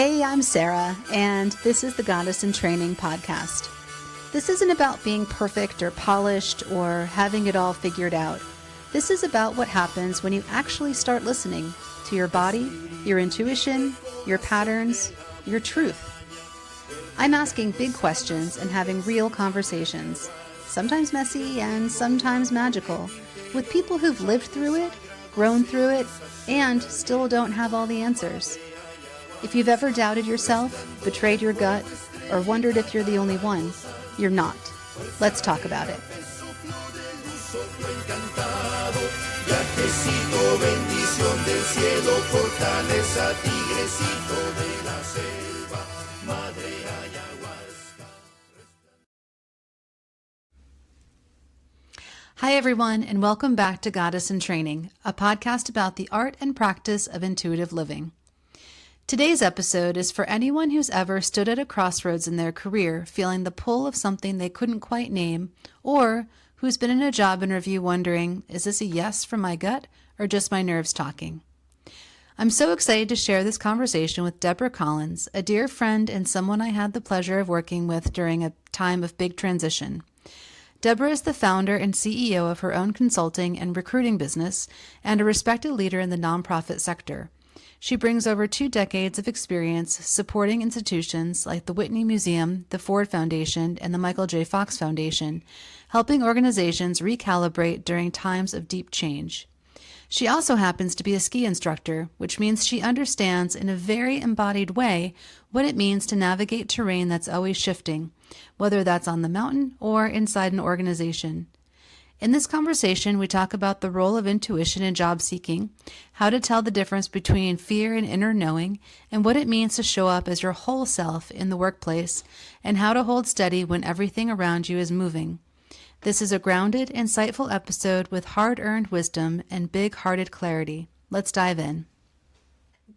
Hey, I'm Sarah, and this is the Goddess in Training podcast. This isn't about being perfect or polished or having it all figured out. This is about what happens when you actually start listening to your body, your intuition, your patterns, your truth. I'm asking big questions and having real conversations, sometimes messy and sometimes magical, with people who've lived through it, grown through it, and still don't have all the answers. If you've ever doubted yourself, betrayed your gut, or wondered if you're the only one, you're not. Let's talk about it. Hi, everyone, and welcome back to Goddess in Training, a podcast about the art and practice of intuitive living. Today's episode is for anyone who's ever stood at a crossroads in their career feeling the pull of something they couldn't quite name, or who's been in a job interview wondering, is this a yes from my gut or just my nerves talking? I'm so excited to share this conversation with Deborah Collins, a dear friend and someone I had the pleasure of working with during a time of big transition. Deborah is the founder and CEO of her own consulting and recruiting business and a respected leader in the nonprofit sector. She brings over 2 decades of experience supporting institutions like the Whitney Museum, the Ford Foundation, and the Michael J. Fox Foundation, helping organizations recalibrate during times of deep change. She also happens to be a ski instructor, which means she understands in a very embodied way what it means to navigate terrain that's always shifting, whether that's on the mountain or inside an organization. In this conversation, we talk about the role of intuition in job seeking, how to tell the difference between fear and inner knowing, and what it means to show up as your whole self in the workplace, and how to hold steady when everything around you is moving. This is a grounded, insightful episode with hard-earned wisdom and big-hearted clarity. Let's dive in.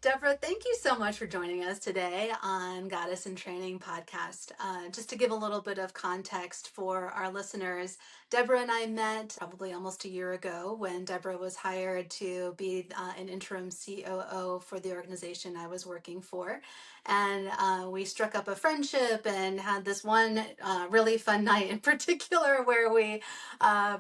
Deborah, thank you so much for joining us today on Goddess in Training podcast. Just to give a little bit of context for our listeners, Deborah and I met probably almost a year ago when Deborah was hired to be an interim COO for the organization I was working for. And we struck up a friendship and had this one really fun night in particular where we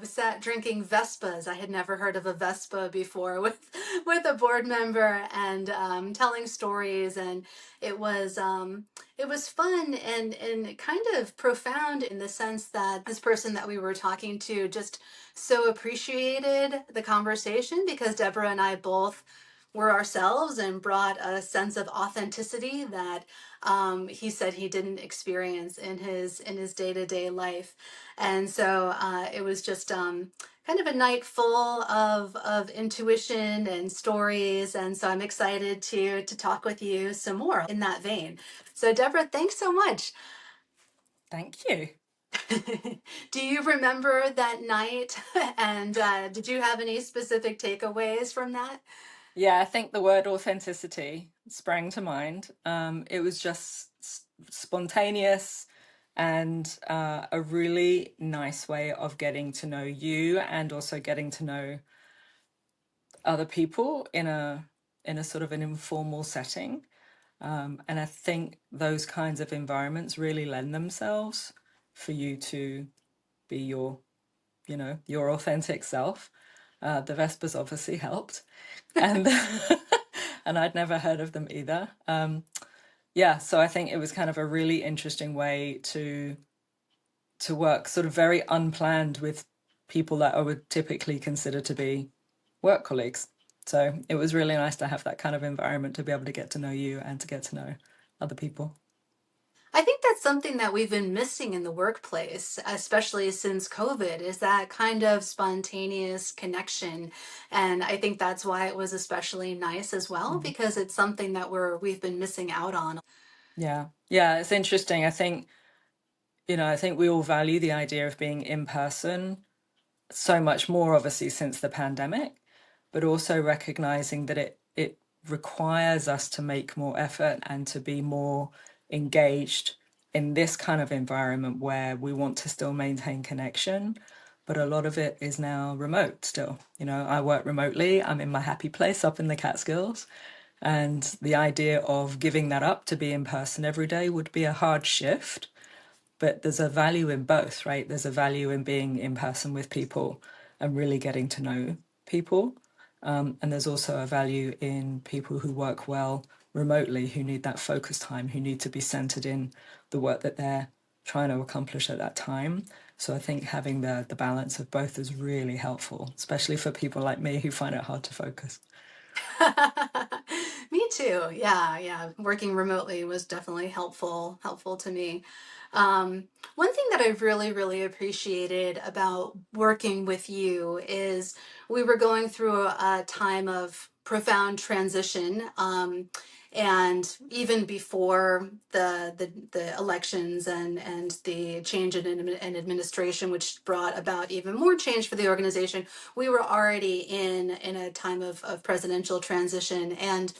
sat drinking Vespas. I had never heard of a Vespa before with a board member and telling stories, and it was fun and kind of profound in the sense that this person that we were talking to just so appreciated the conversation because Deborah and I both were ourselves and brought a sense of authenticity that he said he didn't experience in his day-to-day life. And so it was just kind of a night full of intuition and stories. And so I'm excited to talk with you some more in that vein. So Deborah, thanks so much. Thank you. Do you remember that night? And did you have any specific takeaways from that? Yeah, I think the word authenticity sprang to mind. It was just spontaneous and a really nice way of getting to know you and also getting to know other people in a sort of an informal setting. And I think those kinds of environments really lend themselves for you to be your authentic self. The Vespers obviously helped, and and I'd never heard of them either. So I think it was kind of a really interesting way to work, sort of very unplanned, with people that I would typically consider to be work colleagues. So it was really nice to have that kind of environment to be able to get to know you and to get to know other people. I think that's something that we've been missing in the workplace, especially since COVID, is that kind of spontaneous connection. And I think that's why it was especially nice as well, because it's something that we've been missing out on. Yeah, it's interesting. I think we all value the idea of being in person so much more, obviously, since the pandemic, but also recognizing that it requires us to make more effort and to be more engaged in this kind of environment where we want to still maintain connection, but a lot of it is now remote still. I work remotely. I'm in my happy place up in the Catskills, And the idea of giving that up to be in person every day would be a hard shift. But there's a value in both, right? There's a value in being in person with people and really getting to know people. And there's also a value in people who work well remotely, who need that focus time, who need to be centered in the work that they're trying to accomplish at that time. So I think having the balance of both is really helpful, especially for people like me who find it hard to focus. Me too. Yeah, yeah. Working remotely was definitely helpful to me. One thing that I really, really appreciated about working with you is we were going through a time of profound transition. And even before the elections and the change in administration, which brought about even more change for the organization, we were already in a time of presidential transition. And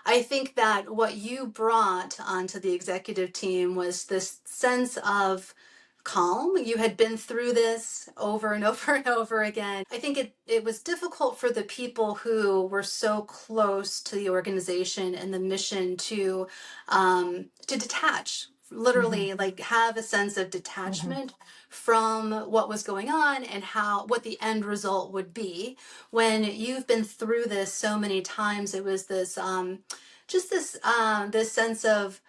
I think that what you brought onto the executive team was this sense of calm. You had been through this over and over and over again. I think it was difficult for the people who were so close to the organization and the mission to detach, Mhm. literally like have a sense of Mhm. detachment from what was going on and how what the end result would be. When you've been through this so many times, it was this just this sense of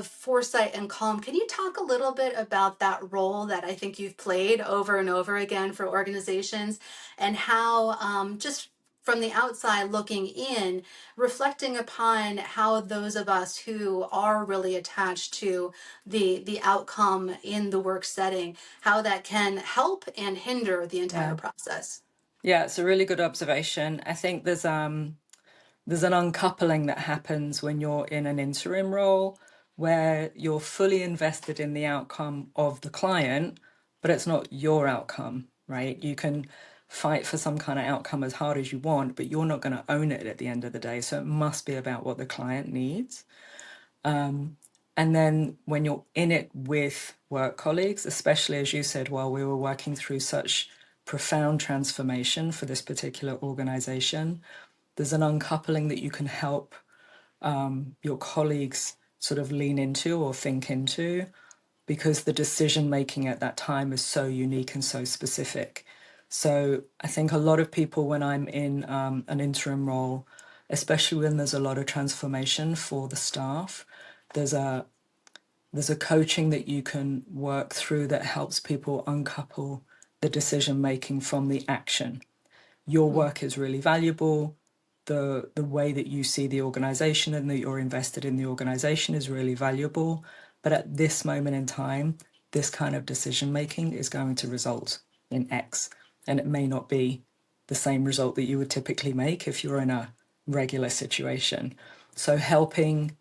foresight and calm. Can you talk a little bit about that role that I think you've played over and over again for organizations, and how, just from the outside looking in, reflecting upon how those of us who are really attached to the outcome in the work setting, how that can help and hinder the entire Yeah. process? Yeah, it's a really good observation. I think there's an uncoupling that happens when you're in an interim role where you're fully invested in the outcome of the client, but it's not your outcome, right? You can fight for some kind of outcome as hard as you want, but you're not going to own it at the end of the day. So it must be about what the client needs. And then when you're in it with work colleagues, especially as you said, while we were working through such profound transformation for this particular organization, there's an uncoupling that you can help your colleagues sort of lean into or think into, because the decision making at that time is so unique and so specific. So I think a lot of people, when I'm in an interim role, especially when there's a lot of transformation for the staff, there's a there's a coaching that you can work through that helps people uncouple the decision making from the action. Your work is really valuable. The way that you see the organization and that you're invested in the organization is really valuable. But at this moment in time, this kind of decision making is going to result in X. And it may not be the same result that you would typically make if you're in a regular situation. So helping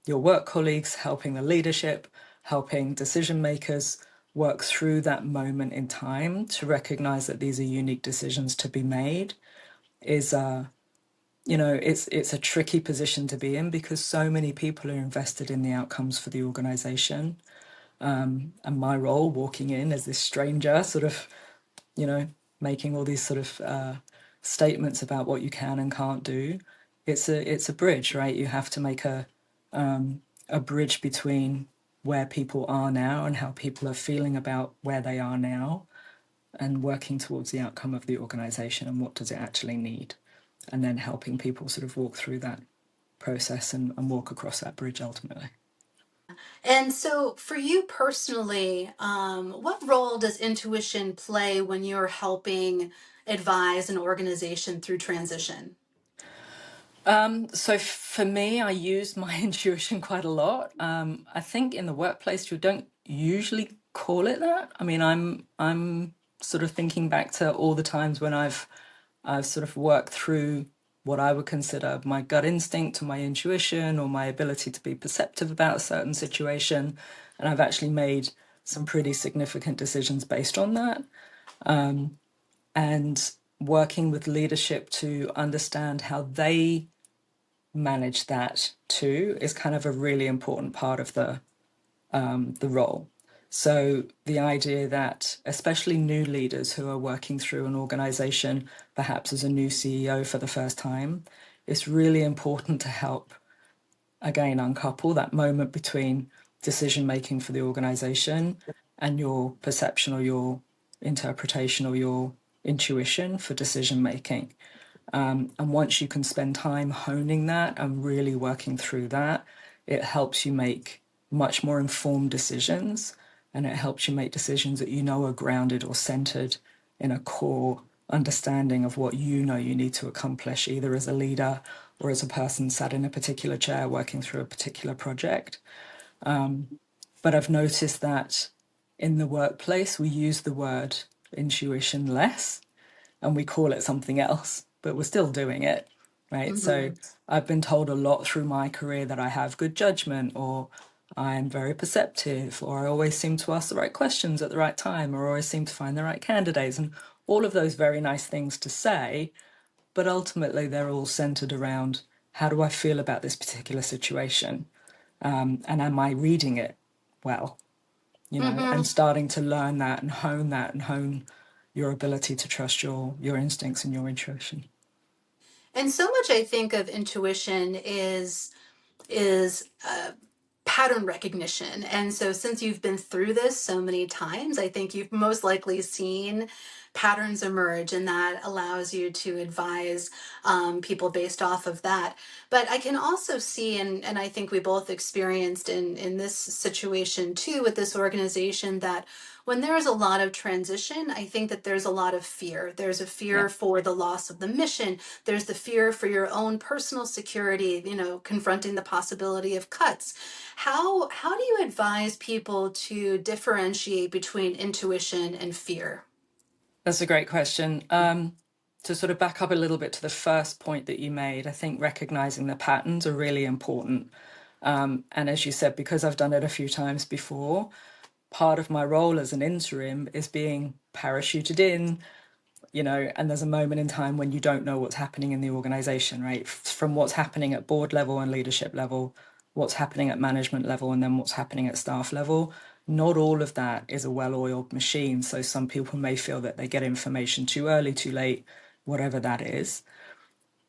your work colleagues, helping the leadership, helping decision makers work through that moment in time to recognize that these are unique decisions to be made is it's a tricky position to be in, because so many people are invested in the outcomes for the organization. And my role walking in as this stranger, sort of, you know, making all these sort of statements about what you can and can't do, it's a bridge, right? You have to make a bridge between where people are now and how people are feeling about where they are now, and working towards the outcome of the organization and what does it actually need, and then helping people sort of walk through that process and walk across that bridge ultimately. And so, for you personally, what role does intuition play when you're helping advise an organization through transition? So for me, I use my intuition quite a lot. I think in the workplace you don't usually call it that. I mean, I'm sort of thinking back to all the times when I've sort of worked through what I would consider my gut instinct or my intuition or my ability to be perceptive about a certain situation, and I've actually made some pretty significant decisions based on that. And working with leadership to understand how they manage that too is kind of a really important part of the role. So the idea that especially new leaders who are working through an organization, perhaps as a new CEO for the first time, it's really important to help, again, uncouple that moment between decision making for the organization and your perception or your interpretation or your intuition for decision making. And once you can spend time honing that and really working through that, it helps you make much more informed decisions, and it helps you make decisions that you know are grounded or centered in a core understanding of what you know you need to accomplish, either as a leader or as a person sat in a particular chair working through a particular project. But I've noticed that in the workplace, we use the word intuition less and we call it something else, but we're still doing it, right? So Mm-hmm. I've been told a lot through my career that I have good judgment, or I'm very perceptive, or I always seem to ask the right questions at the right time, or always seem to find the right candidates, and all of those very nice things to say. But ultimately, they're all centered around how do I feel about this particular situation? And am I reading it well? And Mm-hmm. starting to learn that and hone your ability to trust your instincts and your intuition. And so much I think of intuition is pattern recognition. And so, since you've been through this so many times, I think you've most likely seen patterns emerge, and that allows you to advise people based off of that. But I can also see, and I think we both experienced in this situation too with this organization, that when there is a lot of transition, I think that there's a lot of fear. There's a Yeah. fear for the loss of the mission. There's the fear for your own personal security, confronting the possibility of cuts. How do you advise people to differentiate between intuition and fear? That's a great question. To sort of back up a little bit to the first point that you made, I think recognizing the patterns are really important. And as you said, because I've done it a few times before, part of my role as an interim is being parachuted in, and there's a moment in time when you don't know what's happening in the organization, right? From what's happening at board level and leadership level, what's happening at management level, and then what's happening at staff level. Not all of that is a well-oiled machine. So some people may feel that they get information too early, too late, whatever that is.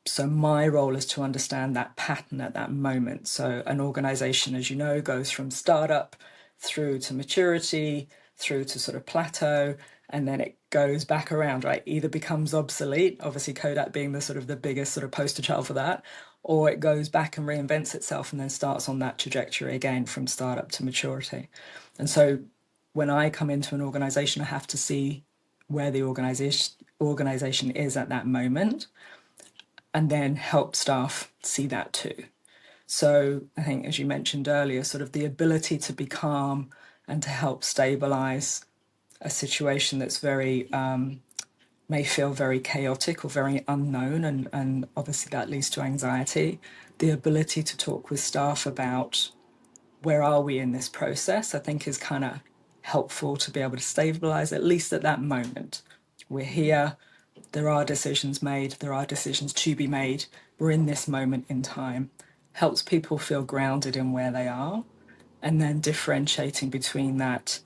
So my role is to understand that pattern at that moment. So an organization, as you know, goes from startup through to maturity, through to sort of plateau, and then it goes back around, right? Either becomes obsolete, obviously Kodak being the sort of the biggest sort of poster child for that, or it goes back and reinvents itself and then starts on that trajectory again from startup to maturity. And so when I come into an organization, I have to see where the organization is at that moment and then help staff see that too. So I think, as you mentioned earlier, sort of the ability to be calm and to help stabilize a situation that's very may feel very chaotic or very unknown, and obviously that leads to anxiety. The ability to talk with staff about where are we in this process, I think is kind of helpful to be able to stabilize, at least at that moment. We're here, there are decisions made, there are decisions to be made, we're in this moment in time. Helps people feel grounded in where they are, and then differentiating between that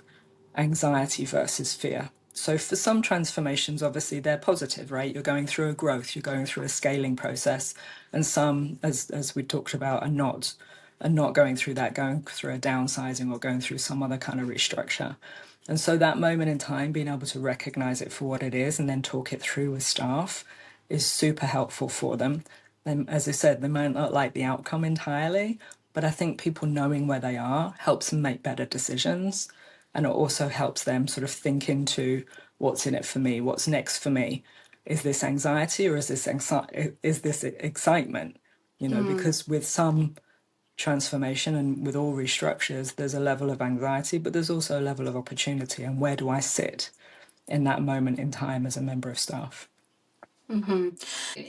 anxiety versus fear. So for some transformations, obviously they're positive, right? You're going through a growth, you're going through a scaling process, and some, as we talked about, are not going through that, going through a downsizing or going through some other kind of restructure. And so that moment in time, being able to recognize it for what it is and then talk it through with staff is super helpful for them. And as I said, they might not like the outcome entirely, but I think people knowing where they are helps them make better decisions. And it also helps them sort of think into what's in it for me, what's next for me. Is this anxiety or is this excitement? Mm, Because with some transformation and with all restructures, there's a level of anxiety, but there's also a level of opportunity. And where do I sit in that moment in time as a member of staff? hmm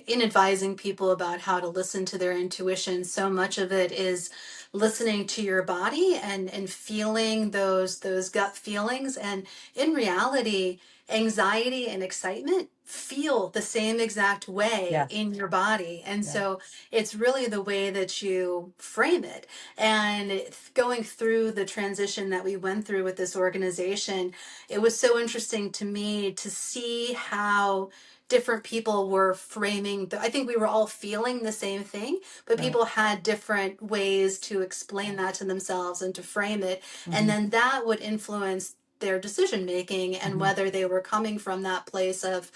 In advising people about how to listen to their intuition, so much of it is listening to your body and feeling those gut feelings. And in reality, anxiety and excitement feel the same exact way Yeah, in your body. And yeah, so it's really the way that you frame it. And going through the transition that we went through with this organization, it was so interesting to me to see how different people were framing I think we were all feeling the same thing, but Right. people had different ways to explain that to themselves and to frame it. And Hmm. then that would influence their decision making and Hmm. whether they were coming from that place of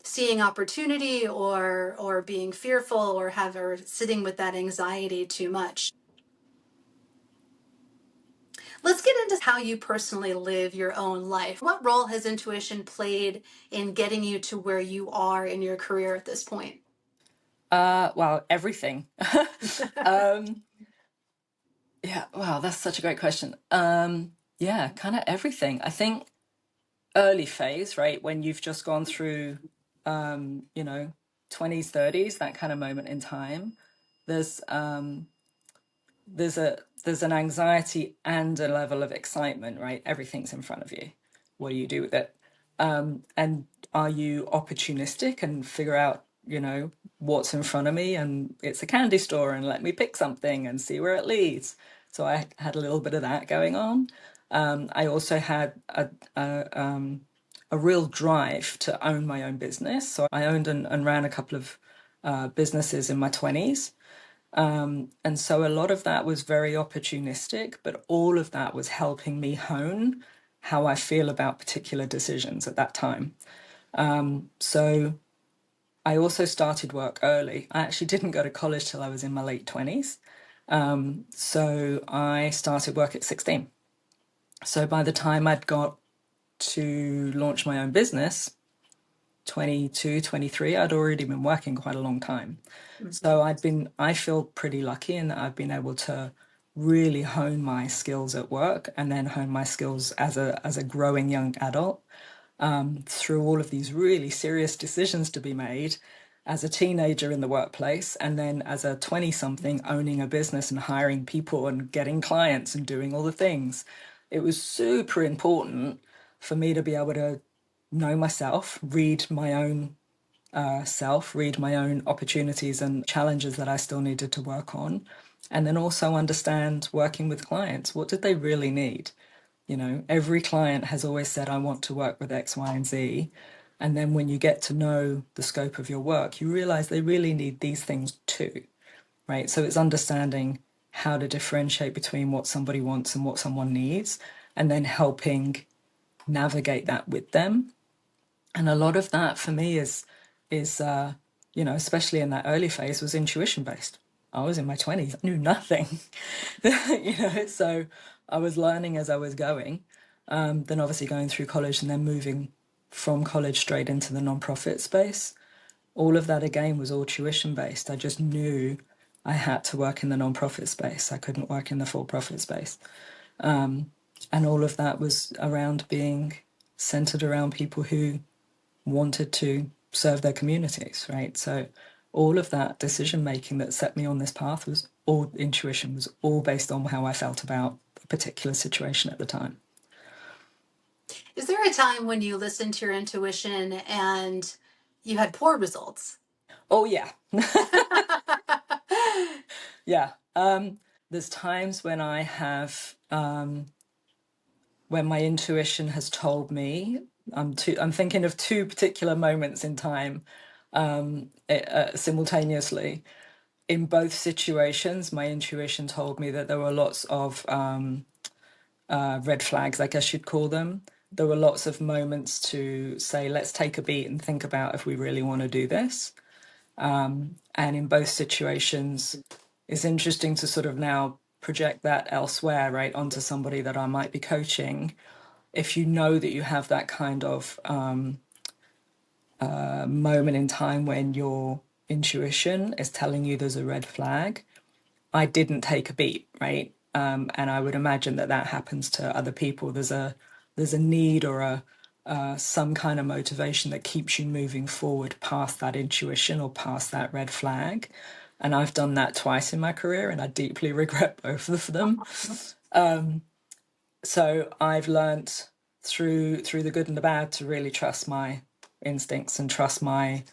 seeing opportunity or being fearful or sitting with that anxiety too much. Let's get into how you personally live your own life. What role has intuition played in getting you to where you are in your career at this point? Well, everything. um, yeah, wow, that's such a great question. Yeah, kind of everything. I think early phase, right, when you've just gone through, you know, 20s, 30s, that kind of moment in time, there's there's an anxiety and a level of excitement, right? Everything's in front of you. What do you do with it? And are you opportunistic and figure out, what's in front of me, and it's a candy store and let me pick something and see where it leads. So I had a little bit of that going on. I also had a real drive to own my own business. So I owned and ran a couple of businesses in my 20s. And so a lot of that was very opportunistic, but all of that was helping me hone how I feel about particular decisions at that time. So I also started work early. I actually didn't go to college till I was in my late 20s. So I started work at 16. So by the time I'd got to launch my own business, 22, 23, I'd already been working quite a long time. So I feel pretty lucky in that I've been able to really hone my skills at work and then hone my skills as a growing young adult through all of these really serious decisions to be made as a teenager in the workplace, and then as a 20 something owning a business and hiring people and getting clients and doing all the things. It was super important for me to be able to know myself, read my own self, read my own opportunities and challenges that I still needed to work on, and then also understand working with clients. What did they really need? Every client has always said, I want to work with X, Y, and Z. And then when you get to know the scope of your work, you realize they really need these things too, right? So it's understanding how to differentiate between what somebody wants and what someone needs, and then helping navigate that with them. And a lot of that for me is especially in that early phase, was intuition based. I was in my 20s, I knew nothing. So I was learning as I was going. Then obviously going through college and then moving from college straight into the nonprofit space. All of that again was all tuition based. I just knew I had to work in the nonprofit space. I couldn't work in the for profit space. And all of that was around being centered around people who wanted to serve their communities, right? So all of that decision making that set me on this path was all intuition, was all based on how I felt about a particular situation at the time. Is there a time when you listened to your intuition and you had poor results? Oh yeah. Yeah. There's times when I have when my intuition has told me, I'm thinking of two particular moments in time simultaneously. In both situations, my intuition told me that there were lots of red flags, I guess you'd call them. There were lots of moments to say, let's take a beat and think about if we really want to do this. And in both situations, it's interesting to sort of now project that elsewhere, right, onto somebody that I might be coaching. If you know that you have that kind of moment in time when your intuition is telling you there's a red flag, I didn't take a beat, right? And I would imagine that that happens to other people. There's a need or a some kind of motivation that keeps you moving forward past that intuition or past that red flag. And I've done that twice in my career, and I deeply regret both of them. So I've learnt through the good and the bad to really trust my instincts and trust my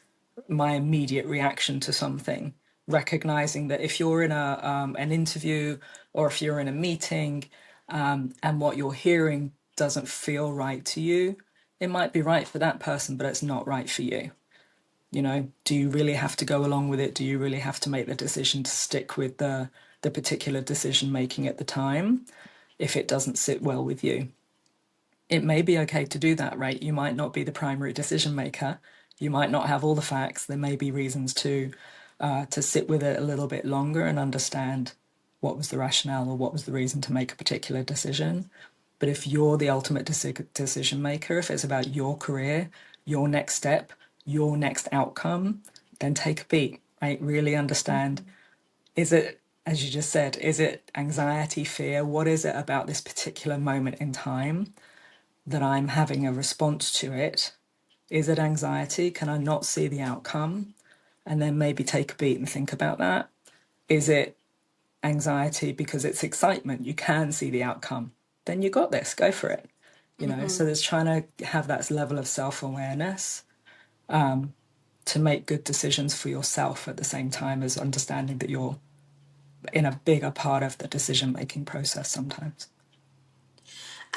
immediate reaction to something, recognizing that if you're in an interview or if you're in a meeting and what you're hearing doesn't feel right to you, it might be right for that person, but it's not right for you. You know, do you really have to go along with it? Do you really have to make the decision to stick with the particular decision making at the time if it doesn't sit well with you? It may be okay to do that, right? You might not be the primary decision maker. You might not have all the facts. There may be reasons to sit with it a little bit longer and understand what was the rationale or what was the reason to make a particular decision. But if you're the ultimate decision maker, if it's about your career, your next step, your next outcome, then take a beat, right? Really understand, is it, as you just said, is it anxiety, fear? What is it about this particular moment in time that I'm having a response to it? Is it anxiety? Can I not see the outcome? And then maybe take a beat and think about that. Is it anxiety because it's excitement? You can see the outcome. Then you got this, go for it. You know, so there's trying to have that level of self-awareness to make good decisions for yourself at the same time as understanding that you're in a bigger part of the decision-making process sometimes.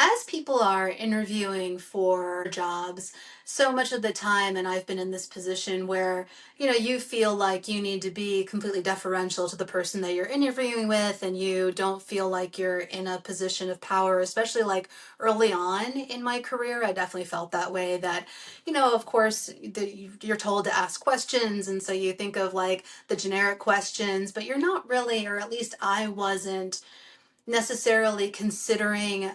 As people are interviewing for jobs, so much of the time, and I've been in this position where, you feel like you need to be completely deferential to the person that you're interviewing with, and you don't feel like you're in a position of power, especially like early on in my career. I definitely felt that way that, of course, you're told to ask questions. And so you think of like the generic questions, but you're not really, or at least I wasn't necessarily considering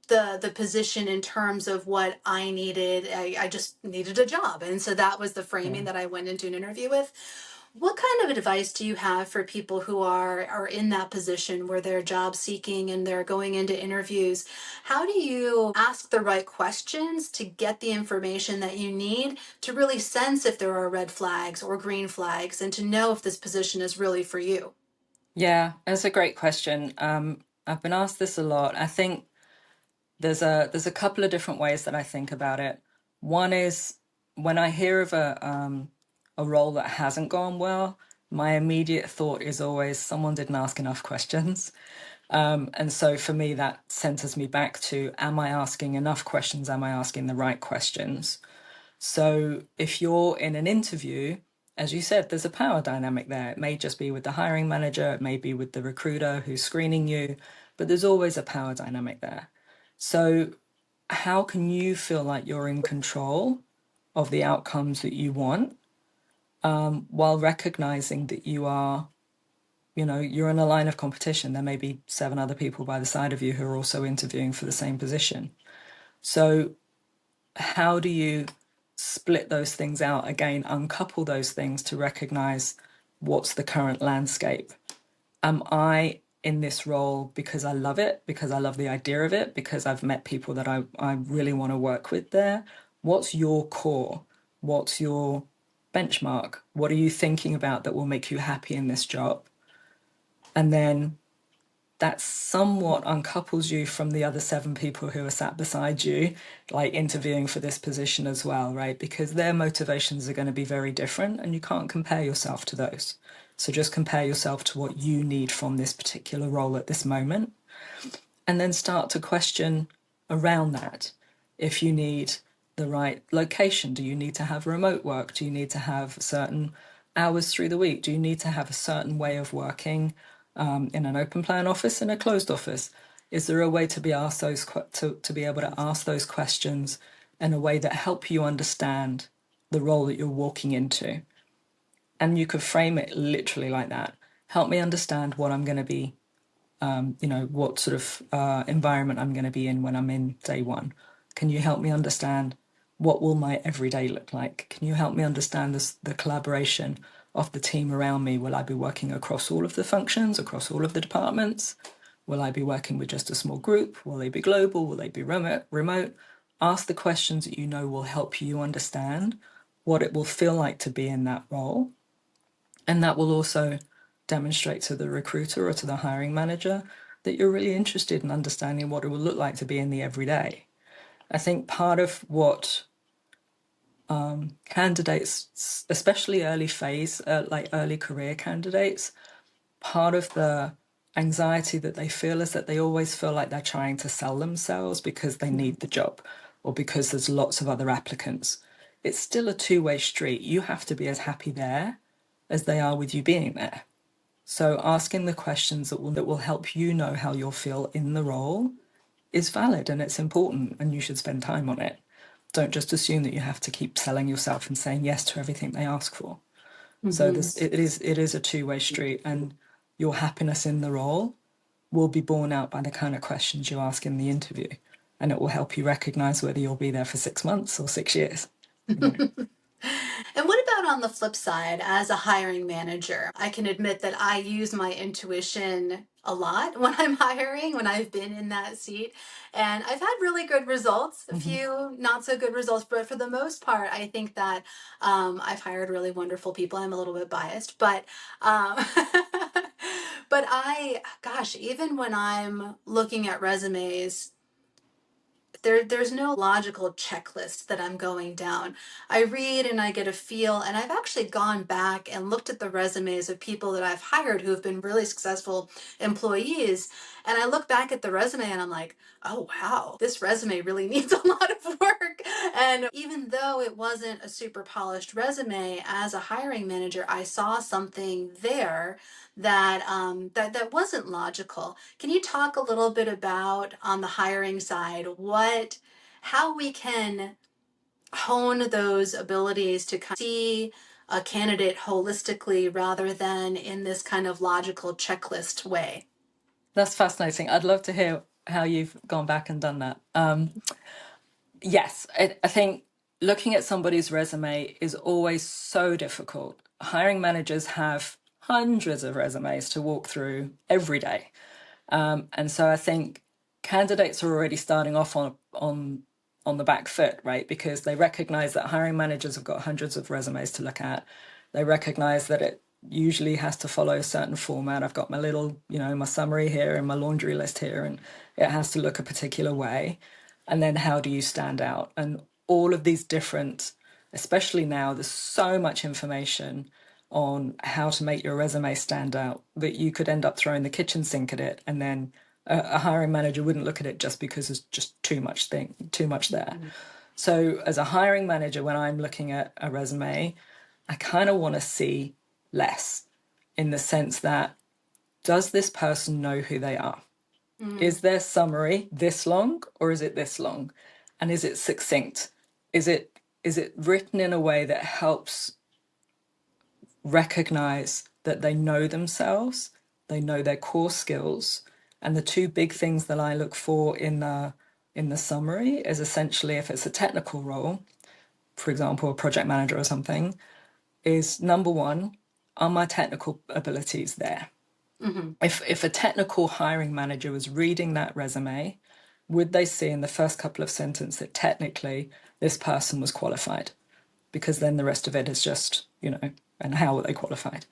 the position in terms of what I needed. I just needed a job. And so that was the Yeah. framing that I went into an interview with. What kind of advice do you have for people who are in that position where they're job seeking and they're going into interviews? How do you ask the right questions to get the information that you need to really sense if there are red flags or green flags and to know if this position is really for you? Yeah, that's a great question. I've been asked this a lot. I think there's a couple of different ways that I think about it. One is when I hear of a role that hasn't gone well, my immediate thought is always someone didn't ask enough questions. And so for me, that centers me back to, am I asking enough questions? Am I asking the right questions? So if you're in an interview, as you said, there's a power dynamic there. It may just be with the hiring manager, it may be with the recruiter who's screening you, but there's always a power dynamic there. So how can you feel like you're in control of the outcomes that you want, while recognizing that you're in a line of competition. There may be 7 other people by the side of you who are also interviewing for the same position. So how do you split those things out again, uncouple those things to recognize what's the current landscape? Am I in this role because I love it, because I love the idea of it, because I've met people that I really want to work with there? What's your core? What's your benchmark? What are you thinking about that will make you happy in this job? And then that somewhat uncouples you from the other 7 people who are sat beside you, like interviewing for this position as well, right? Because their motivations are going to be very different and you can't compare yourself to those. So just compare yourself to what you need from this particular role at this moment, and then start to question around that. If you need the right location, do you need to have remote work? Do you need to have certain hours through the week? Do you need to have a certain way of working, in an open plan office and a closed office? Is there a way to be asked to be able to ask those questions in a way that help you understand the role that you're walking into? And you could frame it literally like that. Help me understand what I'm going to be, what sort of environment I'm going to be in when I'm in day one. Can you help me understand what will my everyday look like? Can you help me understand the collaboration of the team around me? Will I be working across all of the functions, across all of the departments? Will I be working with just a small group? Will they be global? Will they be remote? Ask the questions that you know will help you understand what it will feel like to be in that role. And that will also demonstrate to the recruiter or to the hiring manager that you're really interested in understanding what it will look like to be in the everyday. I think part of what candidates, especially early phase, like early career candidates, part of the anxiety that they feel is that they always feel like they're trying to sell themselves because they need the job. or because there's lots of other applicants. It's still a two-way street. You have to be as happy there as they are with you being there. So asking the questions that will help you know how you'll feel in the role is valid, and it's important, and you should spend time on it. Don't just assume that you have to keep selling yourself and saying yes to everything they ask for. So it is a two-way street, and your happiness in the role will be borne out by the kind of questions you ask in the interview, and it will help you recognize whether you'll be there for 6 months or 6 years. And what about on the flip side, as a hiring manager? I can admit that I use my intuition a lot when I'm hiring, when I've been in that seat. And I've had really good results, a few not so good results, but for the most part, I think that I've hired really wonderful people. I'm a little bit biased, but but gosh, even when I'm looking at resumes, there's no logical checklist that I'm going down. I read and I get a feel, and I've actually gone back and looked at the resumes of people that I've hired who have been really successful employees, and I look back at the resume and I'm like, oh wow, this resume really needs a lot of work. And even though it wasn't a super polished resume, as a hiring manager, I saw something there that wasn't logical. Can you talk a little bit about, on the hiring side, how we can hone those abilities to kind of see a candidate holistically rather than in this kind of logical checklist way? That's fascinating. I'd love to hear how you've gone back and done that. Yes, I think looking at somebody's resume is always so difficult. Hiring managers have hundreds of resumes to walk through every day. And so I think candidates are already starting off on the back foot, right? Because they recognize that hiring managers have got hundreds of resumes to look at. They recognize that it usually has to follow a certain format. I've got my little, my summary here and my laundry list here, and it has to look a particular way. And then how do you stand out? And all of these different, especially now, there's so much information on how to make your resume stand out that you could end up throwing the kitchen sink at it, and then a hiring manager wouldn't look at it just because there's just too much there. So as a hiring manager, when I'm looking at a resume, I kind of want to see less, in the sense that, does this person know who they are? Is their summary this long, or is it this long? And is it succinct? Is it written in a way that helps recognize that they know themselves, they know their core skills? And the two big things that I look for in the summary is, essentially, if it's a technical role, for example, a project manager or something, is number one, are my technical abilities there? If a technical hiring manager was reading that resume, would they see in the first couple of sentences that technically this person was qualified? Because then the rest of it is just, and how were they qualified?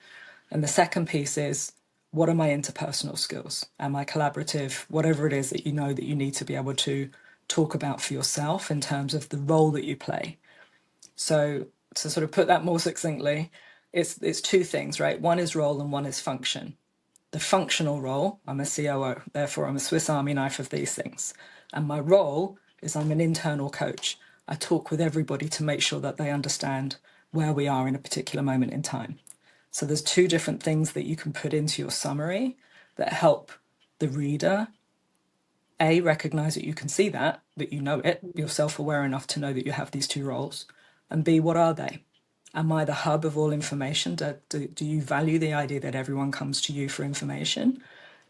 And the second piece is, what are my interpersonal skills? Am I collaborative? Whatever it is that you know that you need to be able to talk about for yourself in terms of the role that you play. So to sort of put that more succinctly, it's two things, right? One is role and one is function. The functional role, I'm a COO, therefore I'm a Swiss Army knife of these things. And my role is, I'm an internal coach. I talk with everybody to make sure that they understand where we are in a particular moment in time. So there's two different things that you can put into your summary that help the reader, A, recognize that you can see that you know it, you're self-aware enough to know that you have these two roles, and B, what are they? Am I the hub of all information? Do you value the idea that everyone comes to you for information?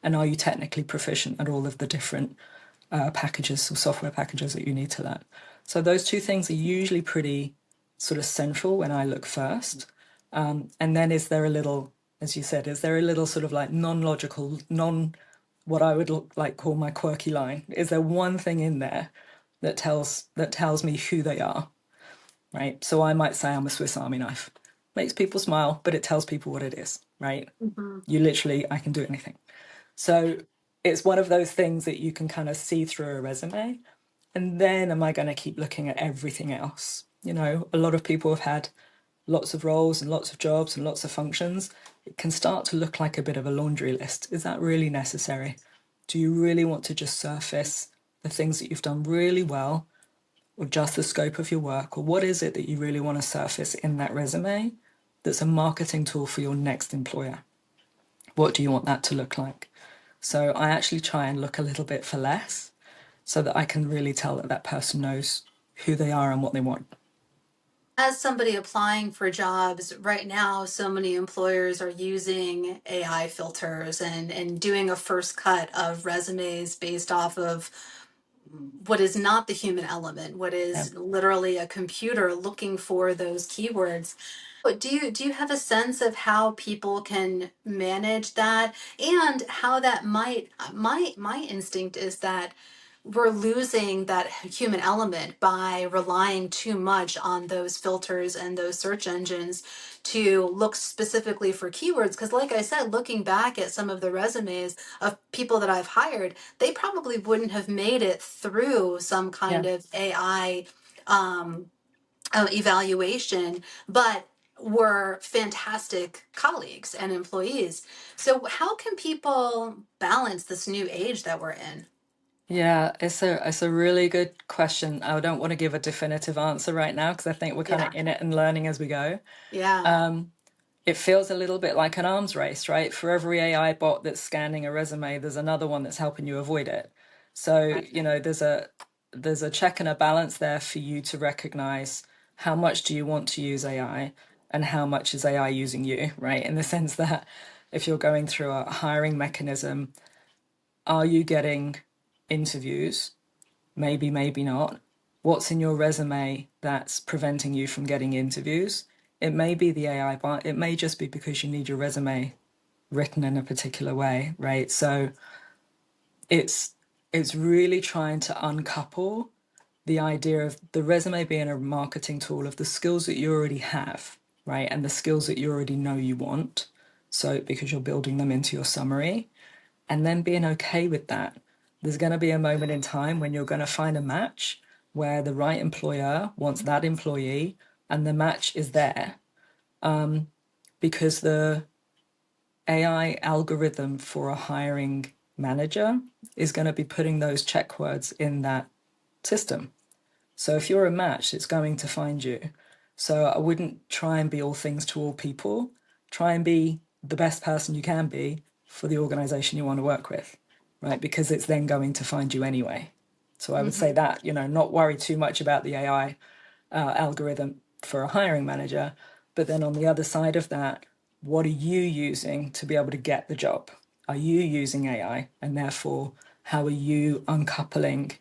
And are you technically proficient at all of the different packages or software packages that you need to learn? So those two things are usually pretty sort of central when I look first. And then is there a little, as you said, is there a little sort of like non-logical, what I would like call my quirky line? Is there one thing in there that tells me who they are? Right? So I might say I'm a Swiss Army knife. Makes people smile, but it tells people what it is, right? You literally, I can do anything. So it's one of those things that you can kind of see through a resume. And then am I going to keep looking at everything else? A lot of people have had lots of roles and lots of jobs and lots of functions. It can start to look like a bit of a laundry list. Is that really necessary? Do you really want to just surface the things that you've done really well or just the scope of your work, or what is it that you really want to surface in that resume that's a marketing tool for your next employer? What do you want that to look like? So I actually try and look a little bit for less so that I can really tell that that person knows who they are and what they want. As somebody applying for jobs right now, so many employers are using AI filters and doing a first cut of resumes based off of what is not the human element, what Yeah. is literally a computer looking for those keywords. Do you have a sense of how people can manage that, and how that might my instinct is that we're losing that human element by relying too much on those filters and those search engines to look specifically for keywords, because like I said, looking back at some of the resumes of people that I've hired, they probably wouldn't have made it through some Yeah. kind of AI um, evaluation, but were fantastic colleagues and employees. So how can people balance this new age that we're in? Yeah, it's a really good question. I don't want to give a definitive answer right now because I think we're kind of Yeah. in it and learning as we go. Yeah. It feels a little bit like an arms race, right? For every AI bot that's scanning a resume, there's another one that's helping you avoid it. So, Right. there's a check and a balance there for you to recognize how much do you want to use AI and how much is AI using you, right? In the sense that if you're going through a hiring mechanism, are you getting interviews? Maybe, maybe not. What's in your resume that's preventing you from getting interviews? It may be the AI, but it may just be because you need your resume written in a particular way, right? So it's it's really trying to uncouple the idea of the resume being a marketing tool of the skills that you already have, right? And the skills that you already know you want. So because you're building them into your summary and then being okay with that. There's going to be a moment in time when you're going to find a match where the right employer wants that employee and the match is there because the AI algorithm for a hiring manager is going to be putting those check words in that system. So if you're a match, it's going to find you. So I wouldn't try and be all things to all people. Try and be the best person you can be for the organization you want to work with, right? Because it's then going to find you anyway. So I would say Hmm. that, not worry too much about the AI algorithm for a hiring manager. But then on the other side of that, what are you using to be able to get the job? Are you using AI? And therefore, how are you uncoupling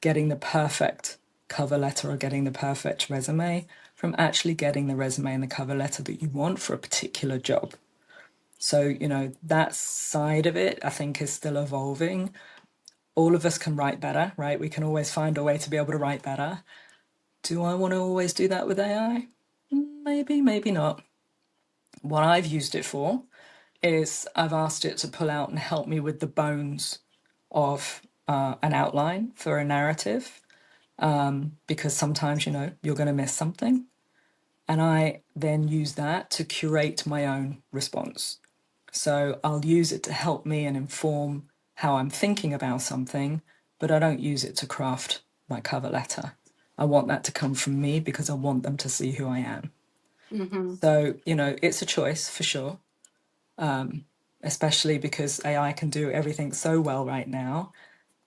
getting the perfect cover letter or getting the perfect resume from actually getting the resume and the cover letter that you want for a particular job? So, that side of it, I think, is still evolving. All of us can write better, right? We can always find a way to be able to write better. Do I want to always do that with AI? Maybe, maybe not. What I've used it for is I've asked it to pull out and help me with the bones of an outline for a narrative because sometimes, you're going to miss something. And I then use that to curate my own response. So I'll use it to help me and inform how I'm thinking about something, but I don't use it to craft my cover letter. I want that to come from me because I want them to see who I am. Hmm. So, it's a choice for sure, especially because AI can do everything so well right now.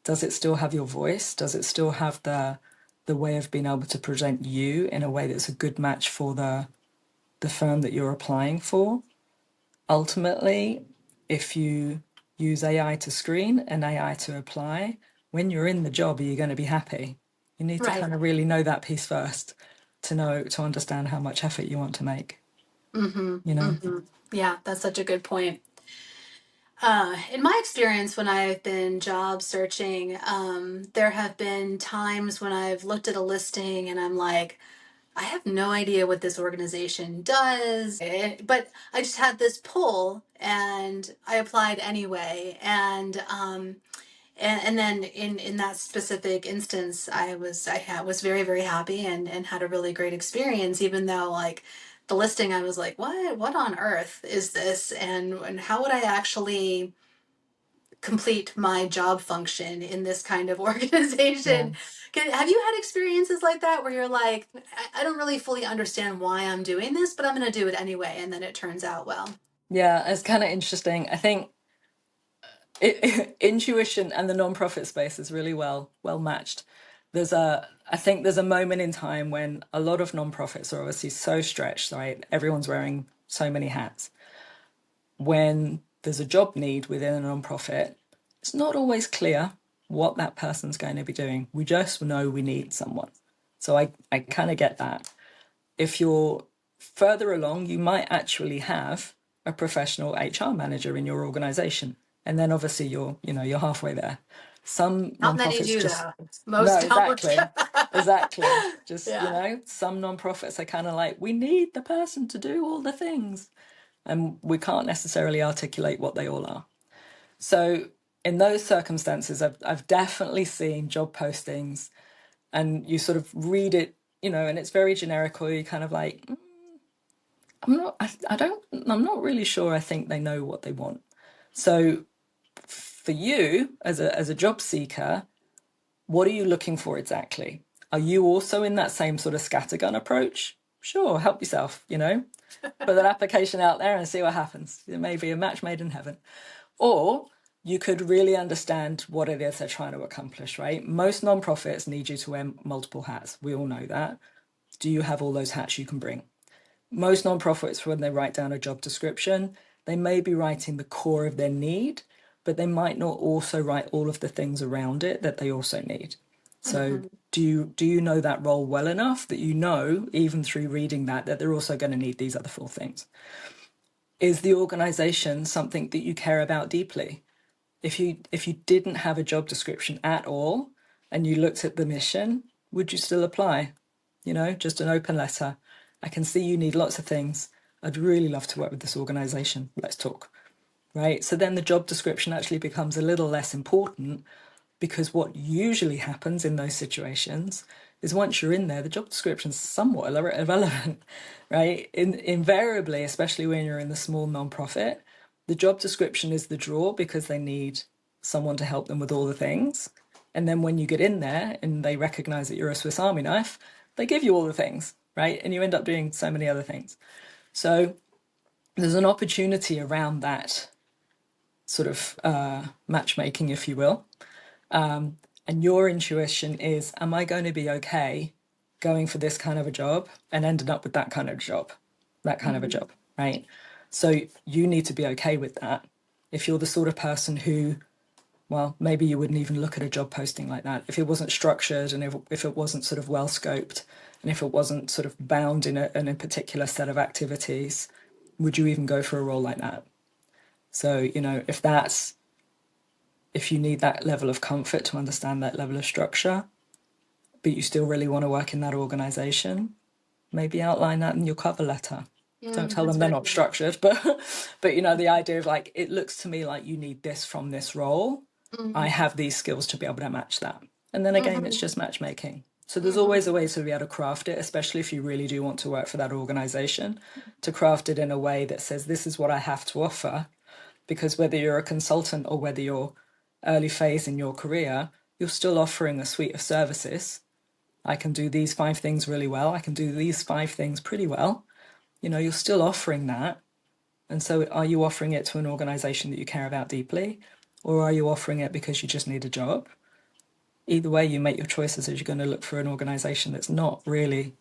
Does it still have your voice? Does it still have the way of being able to present you in a way that's a good match for the firm that you're applying for? Ultimately, if you use AI to screen and AI to apply, when you're in the job, are you going to be happy? You need to Right. kind of really know that piece first to understand how much effort you want to make, Hmm. you know? Hmm. Yeah, that's such a good point. In my experience, when I've been job searching, there have been times when I've looked at a listing and I'm like, I have no idea what this organization does, but I just had this pull and I applied anyway. And then in that specific instance, was very, very happy and had a really great experience, even though like the listing, I was like, what on earth is this? And how would I actually complete my job function in this kind of Yeah. organization. Have you had experiences like that where you're like, I don't really fully understand why I'm doing this, but I'm going to do it anyway, and then it turns out well? Yeah, it's kind of interesting. I think intuition and the nonprofit space is really well matched. I think there's a moment in time when a lot of nonprofits are obviously so stretched, right? Everyone's wearing so many hats. When there's a job need within a nonprofit, it's not always clear what that person's going to be doing. We just know we need someone. So I kind of get that. If you're further along, you might actually have a professional HR manager in your organization. And then obviously you're halfway there. Some Not many nonprofits do just though. no, Most don't. exactly. Exactly. Just, Yeah. some nonprofits are kind of like, we need the person to do all the things. And we can't necessarily articulate what they all are. So in those circumstances, I've definitely seen job postings and you sort of read it, and it's very generic, or you kind of like, I'm not really sure. I think they know what they want. So for you as a job seeker, what are you looking for exactly? Are you also in that same sort of scattergun approach? Sure, help yourself, put that application out there and see what happens. It may be a match made in heaven. Or you could really understand what it is they're trying to accomplish, right? Most nonprofits need you to wear multiple hats. We all know that. Do you have all those hats you can bring? Most nonprofits, when they write down a job description, they may be writing the core of their need, but they might not also write all of the things around it that they also need. So Mhm. do you know that role well enough that you know, even through reading that they're also going to need these other four things? Is the organization something that you care about deeply? If you didn't have a job description at all and you looked at the mission, would you still apply? Just an open letter. I can see you need lots of things. I'd really love to work with this organization. Let's talk. Right? So then the job description actually becomes a little less important, because what usually happens in those situations is once you're in there, the job description's somewhat irrelevant, right? Invariably, especially when you're in the small nonprofit, the job description is the draw because they need someone to help them with all the things. And then when you get in there and they recognize that you're a Swiss Army knife, they give you all the things, right? And you end up doing so many other things. So there's an opportunity around that sort of matchmaking, if you will. And your intuition is, am I going to be okay going for this kind of a job and ending up with that kind of job, Mhm. right? So you need to be okay with that. If you're the sort of person who, well, maybe you wouldn't even look at a job posting like that. If it wasn't structured, and if it wasn't sort of well scoped, and if it wasn't sort of bound in a particular set of activities, would you even go for a role like that? So, if you need that level of comfort to understand that level of structure, but you still really want to work in that organization, maybe outline that in your cover letter. Don't tell That's them they're very not good. structured, but the idea of like, it looks to me like you need this from this role. I Mhm. have these skills to be able to match that. And then again, it's Mhm. just matchmaking. So there's Mhm. always a way to be able to craft it, especially if you really do want to work for that organization, to craft it in a way that says, this is what I have to offer. Because whether you're a consultant or whether you're early phase in your career, you're still offering a suite of services. I can do these 5 things really well. I can do these 5 things pretty well. You're still offering that. And so are you offering it to an organization that you care about deeply? Or are you offering it because you just need a job? Either way, you make your choices as you're going to look for an organization that's not really,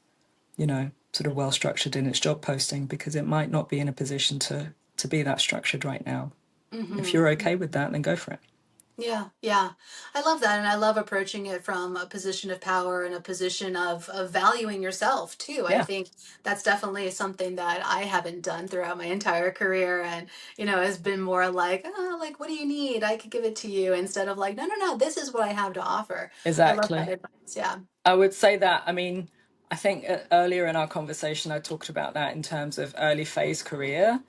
sort of well structured in its job posting, because it might not be in a position to be that structured right now. If Mhm. you're okay with that, then go for it. Yeah, yeah. I love that. And I love approaching it from a position of power and a position of valuing yourself too. I Yeah, think that's definitely something that I haven't done throughout my entire career. And, has been more like, oh, like, what do you need? I could give it to you, instead of like, no, no, no, this is what I have to offer. I love that exactly. advice. Yeah. I would say that. I mean, I think earlier in our conversation, I talked about that in terms of early phase career.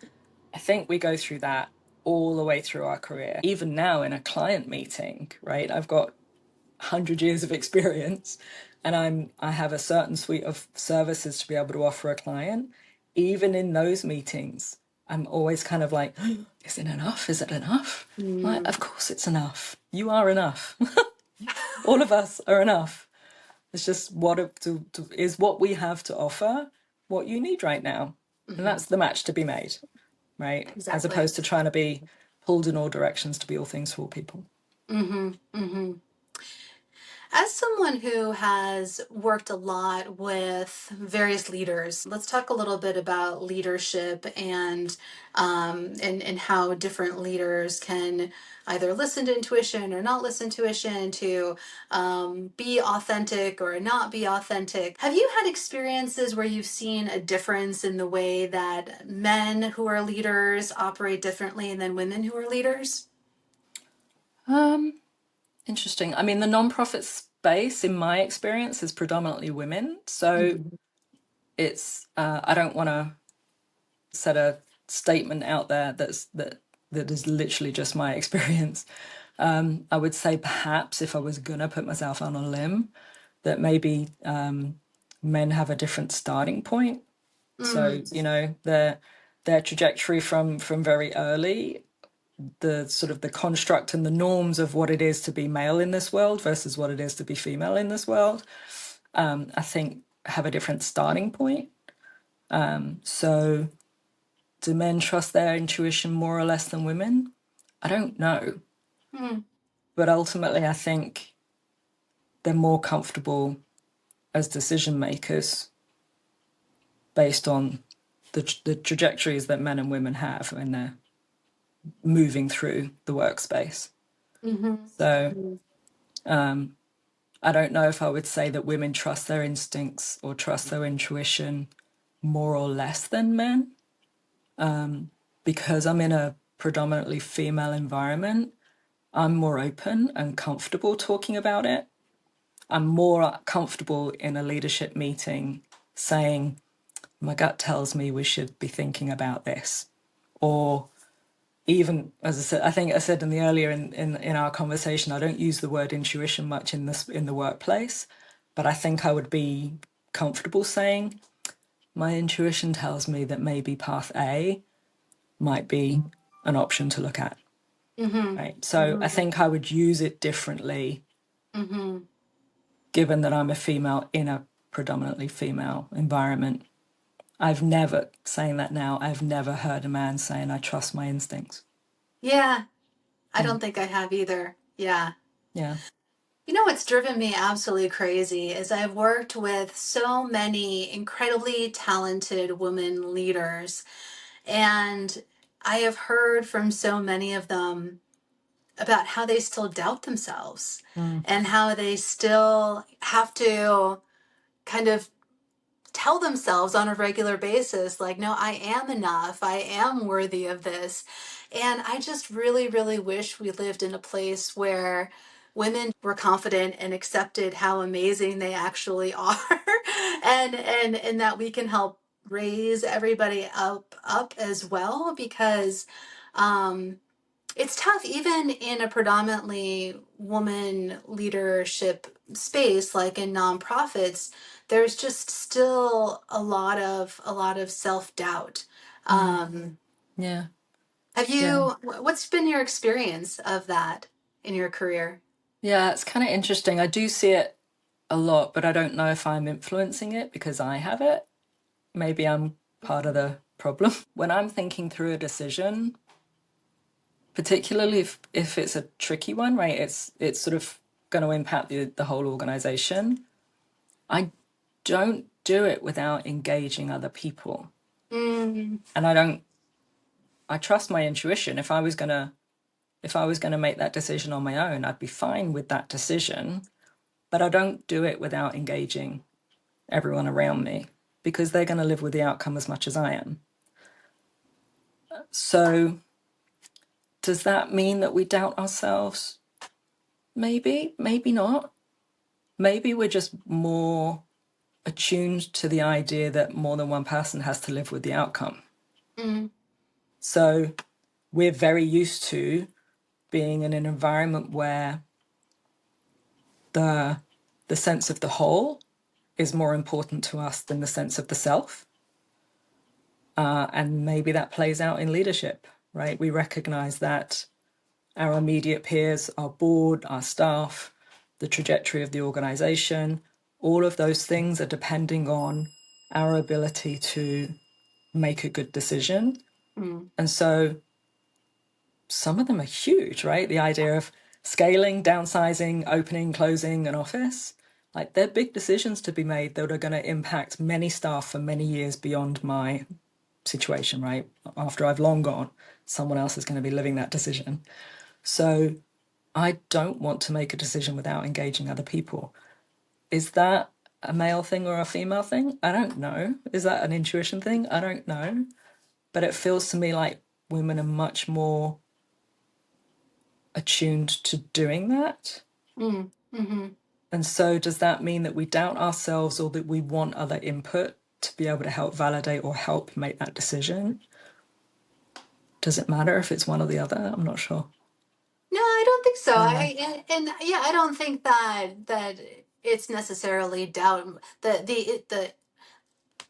I think we go through that all the way through our career. Even now in a client meeting, right? I've got 100 years of experience, and I have a certain suite of services to be able to offer a client. Even in those meetings, I'm always kind of like, is it enough? Is it enough? Like, of course it's enough. You are enough. All of us are enough. It's just is what we have to offer what you need right now. And that's the match to be made, right? As Exactly. opposed to trying to be pulled in all directions to be all things to all people. As someone who has worked a lot with various leaders, let's talk a little bit about leadership and how different leaders can either listen to intuition or not listen to intuition, to be authentic or not be authentic. Have you had experiences where you've seen a difference in the way that men who are leaders operate differently than women who are leaders? Interesting. I mean, the nonprofit space, in my experience, is predominantly women. So it's I don't want to set a statement out there that is literally just my experience. I would say perhaps if I was gonna put myself on a limb, that maybe men have a different starting point. So their trajectory from very early, the sort of the construct and the norms of what it is to be male in this world versus what it is to be female in this world, I think have a different starting point. So do men trust their intuition more or less than women? I don't know. But ultimately, I think they're more comfortable as decision makers based on the trajectories that men and women have when they're moving through the workspace. So I don't know if I would say that women trust their instincts or trust their intuition more or less than men. Because I'm in a predominantly female environment, I'm more open and comfortable talking about it. I'm more comfortable in a leadership meeting saying, my gut tells me we should be thinking about this. Or even, as I said, I think I said in the earlier in our conversation, I don't use the word intuition much in the workplace, but I think I would be comfortable saying, my intuition tells me that maybe path A might be an option to look at. Right. So I think I would use it differently given that I'm a female in a predominantly female environment. I've never, saying that now, I've never heard a man saying, I trust my instincts. Yeah, I don't think I have either. Yeah. Yeah. You know what's driven me absolutely crazy is I've worked with so many incredibly talented women leaders, and I have heard from so many of them about how they still doubt themselves Mm. and how they still have to kind of tell themselves on a regular basis, like, no, I am enough, I am worthy of this. And I just really, really wish we lived in a place where women were confident and accepted how amazing they actually are, and that we can help raise everybody up as well, because um it's tough even in a predominantly woman leadership space like in nonprofits. There's just still a lot of self-doubt. Mm. um Yeah. have Yeah. you what's been your experience of that in your career? Yeah. It's kind of interesting. I do see it a lot, but I don't know if I'm influencing it because I have it. Maybe I'm part of the problem. When I'm thinking through a decision, particularly if it's a tricky one, right? It's sort of going to impact the whole organization. I don't do it without engaging other people. Mm, And I trust my intuition. If I was gonna make that decision on my own, I'd be fine with that decision, but I don't do it without engaging everyone around me because they're going to live with the outcome as much as I am. So does that mean that we doubt ourselves? Maybe, maybe not. Maybe we're just more attuned to the idea that more than one person has to live with the outcome. mm, So we're very used to being in an environment where the sense of the whole is more important to us than the sense of the self. And maybe that plays out in leadership, right? We recognize that our immediate peers, our board, our staff, the trajectory of the organization, all of those things are depending on our ability to make a good decision. And so some of them are huge, right? The idea of scaling, downsizing, opening, closing an office, like they're big decisions to be made that are going to impact many staff for many years beyond my situation, right? After I've long gone, someone else is going to be living that decision. So I don't want to make a decision without engaging other people. Is that a male thing or a female thing? I don't know. Is that an intuition thing? I don't know. But it feels to me like women are much more attuned to doing that. And so does that mean that we doubt ourselves or that we want other input to be able to help validate or help make that decision? Does it matter if it's one or the other? I'm not sure. No, I don't think so. I don't know. And yeah, I don't think that it's necessarily doubt.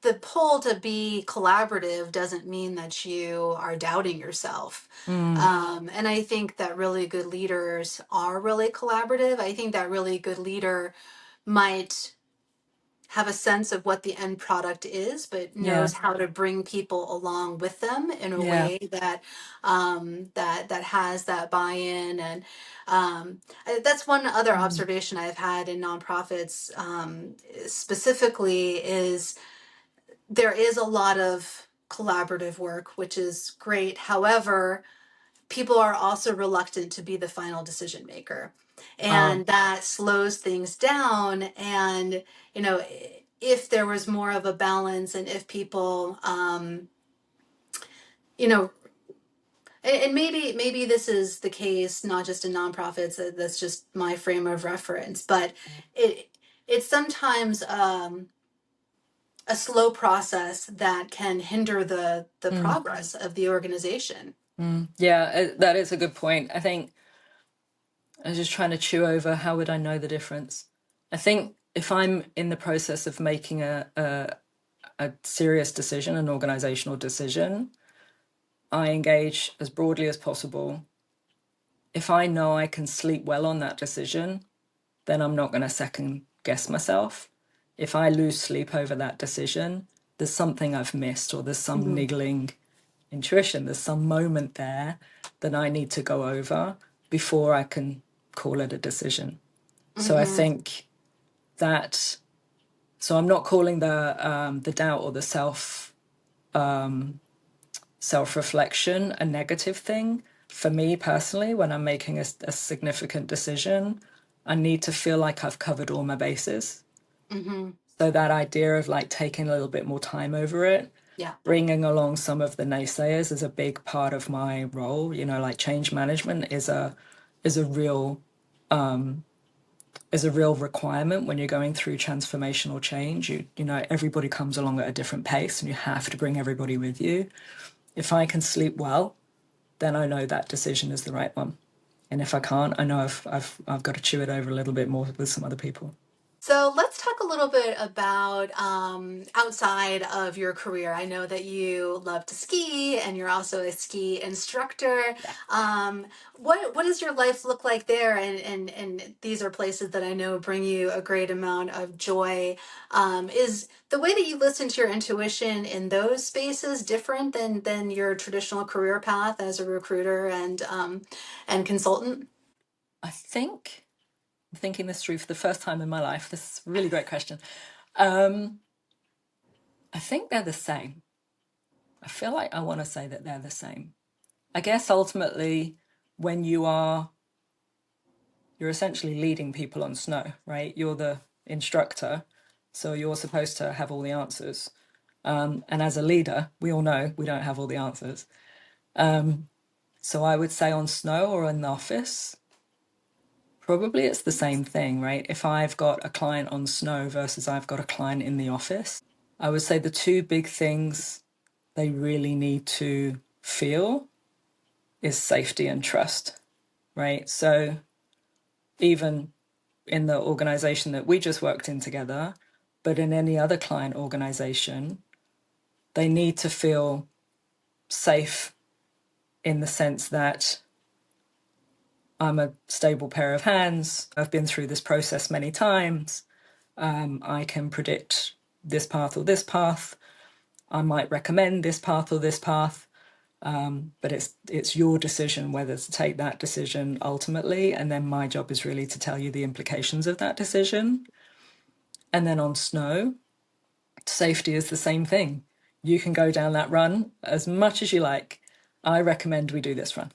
The pull to be collaborative doesn't mean that you are doubting yourself. And I think that really good leaders are really collaborative. I think that really good leader might have a sense of what the end product is, but Yeah. knows how to bring people along with them in a Yeah. way that that has that buy-in. And that's one other Mm. observation I've had in nonprofits, specifically, is there is a lot of collaborative work, which is great. However, people are also reluctant to be the final decision maker. Oh, And that slows things down. And, you know, if there was more of a balance, and if people, you know, and maybe this is the case not just in nonprofits, that's just my frame of reference, but it it's sometimes a slow process that can hinder the mm, progress of the organization. yeah, that is a good point. I think I was just trying to chew over how would I know the difference. I think if I'm in the process of making a serious decision, an organizational decision, I engage as broadly as possible. If I know I can sleep well on that decision, then I'm not going to second guess myself. If I lose sleep over that decision, there's something I've missed, or there's some Mhm. niggling intuition, there's some moment there that I need to go over before I can call it a decision. So I Mhm. think that, so I'm not calling the doubt or the self reflection a negative thing. For me personally, when I'm making a significant decision, I need to feel like I've covered all my bases. Mhm. So that idea of like taking a little bit more time over it, Yeah. bringing along some of the naysayers is a big part of my role. You know, like change management is a real is a real requirement when you're going through transformational change. You know, everybody comes along at a different pace and you have to bring everybody with you. If I can sleep well, then I know that decision is the right one. And if I can't, I know I've got to chew it over a little bit more with some other people. So let's talk a little bit about outside of your career. I know that you love to ski, and you're also a ski instructor. Yeah. What does your life look like there? And these are places that I know bring you a great amount of joy. Is the way that you listen to your intuition in those spaces different than your traditional career path as a recruiter and consultant? I think I'm thinking this through for the first time in my life. This is a really great question. Um, I think they're the same. I feel like I want to say that they're the same. I guess ultimately, when you're essentially leading people on snow, right? You're the instructor, so you're supposed to have all the answers. And as a leader, we all know we don't have all the answers. So I would say on snow or in the office, probably it's the same thing, right? If I've got a client on snow versus I've got a client in the office, I would say the two big things they really need to feel is safety and trust, right? So even in the organization that we just worked in together, but in any other client organization, they need to feel safe in the sense that I'm a stable pair of hands. I've been through this process many times. I can predict this path or this path. I might recommend this path or this path. But it's your decision whether to take that decision ultimately. And then my job is really to tell you the implications of that decision. And then on snow, safety is the same thing. You can go down that run as much as you like. I recommend we do this run.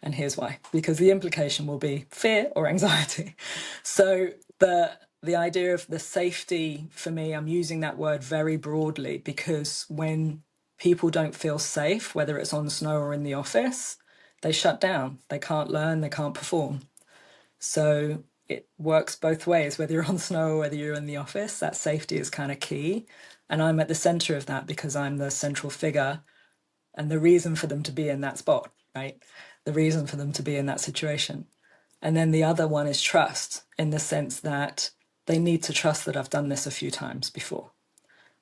And here's why, because the implication will be fear or anxiety. So the idea of the safety, for me, I'm using that word very broadly, because when people don't feel safe, whether it's on snow or in the office, they shut down. They can't learn, they can't perform. So it works both ways, whether you're on snow or whether you're in the office, that safety is kind of key. And I'm at the center of that because I'm the central figure and the reason for them to be in that spot, right? The reason for them to be in that situation. And then the other one is trust, in the sense that they need to trust that I've done this a few times before.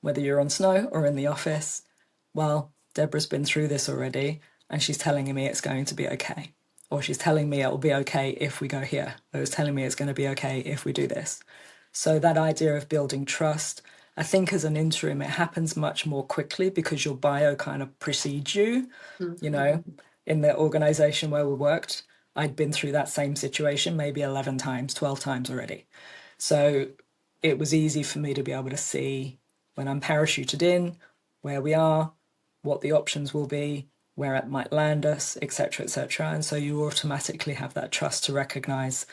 Whether you're on snow or in the office, well, Deborah's been through this already and she's telling me it's going to be okay. Or she's telling me it will be okay if we go here. Or it's telling me it's going to be okay if we do this. So that idea of building trust, I think as an interim, it happens much more quickly because your bio kind of precedes you. You know, in the organization where we worked, I'd been through that same situation maybe 11 times, 12 times already. So it was easy for me to be able to see when I'm parachuted in, where we are, what the options will be, where it might land us, etc., etc. And so you automatically have that trust to recognize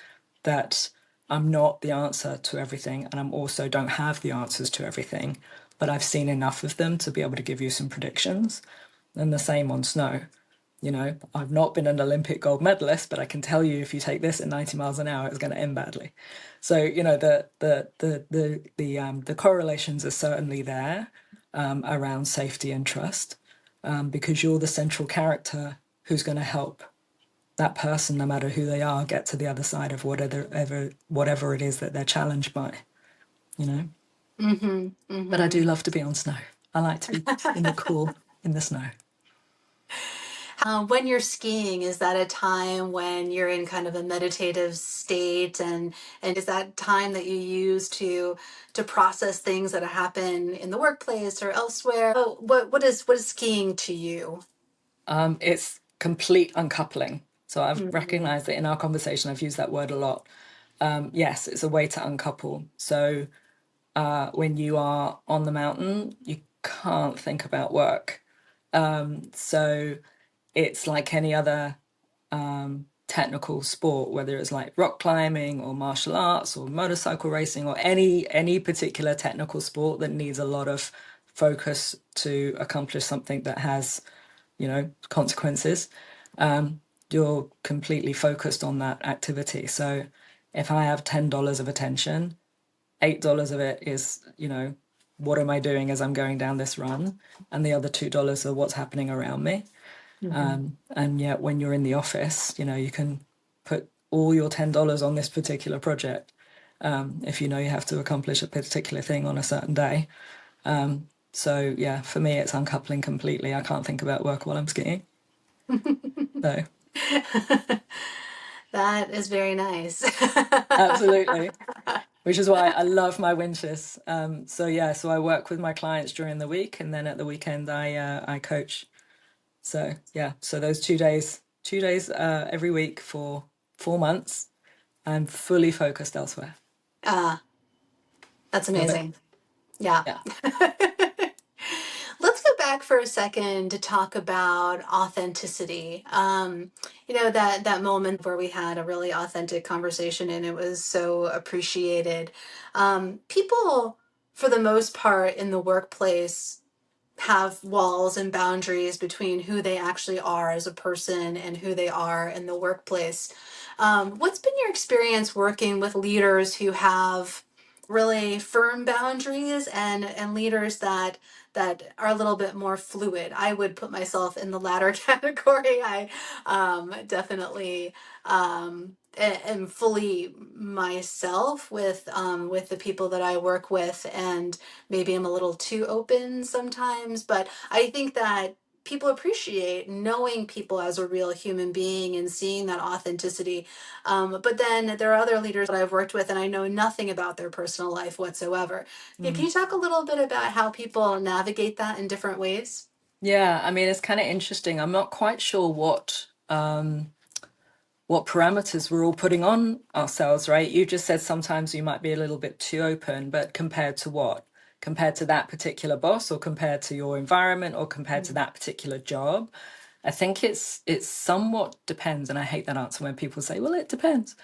that I'm not the answer to everything, and I'm also don't have the answers to everything, but I've seen enough of them to be able to give you some predictions. And the same on snow. You know, I've not been an Olympic gold medalist, but I can tell you if you take this at 90 miles an hour, it's going to end badly. So, you know, the correlations are certainly there around safety and trust, because you're the central character who's going to help that person, no matter who they are, get to the other side of whatever it is that they're challenged by, you know. But I do love to be on snow. I like to be in the cool, in the snow. When you're skiing, is that a time when you're in kind of a meditative state, and is that time that you use to process things that happen in the workplace or elsewhere? What is skiing to you? It's complete uncoupling. So I've recognized that in our conversation, I've used that word a lot. Yes, it's a way to uncouple. So when you are on the mountain, you can't think about work. So it's like any other technical sport, whether it's like rock climbing or martial arts or motorcycle racing or any particular technical sport that needs a lot of focus to accomplish something that has, you know, consequences. You're completely focused on that activity. So if I have $10 of attention, $8 of it is, you know, what am I doing as I'm going down this run? And the other $2 are what's happening around me. And yet when you're in the office, you know, you can put all your $10 on this particular project, if you know you have to accomplish a particular thing on a certain day. So yeah, for me, it's uncoupling completely. I can't think about work while I'm skiing. So That is very nice. absolutely. Which is why I love my winters. So yeah, so I work with my clients during the week, and then at the weekend I coach. So yeah, so those 2 days every week for 4 months, I'm fully focused elsewhere. Ah, that's Love it. amazing. Yeah. Yeah. Let's go back for a second to talk about authenticity. That moment where we had a really authentic conversation and it was so appreciated. People, for the most part, in the workplace have walls and boundaries between who they actually are as a person and who they are in the workplace. What's been your experience working with leaders who have really firm boundaries and leaders that are a little bit more fluid? I would put myself in the latter category. I definitely am fully myself with the people that I work with, and maybe I'm a little too open sometimes, but I think that people appreciate knowing people as a real human being and seeing that authenticity. But then there are other leaders that I've worked with, and I know nothing about their personal life whatsoever. Yeah, can Mm. you talk a little bit about how people navigate that in different ways? Yeah, I mean, it's kind of interesting. I'm not quite sure what parameters we're all putting on ourselves, right? You just said sometimes you might be a little bit too open, but compared to what? Compared to that particular boss, or compared to your environment, or compared to that particular job? I think it's somewhat depends, and I hate that answer when people say, "Well, it depends."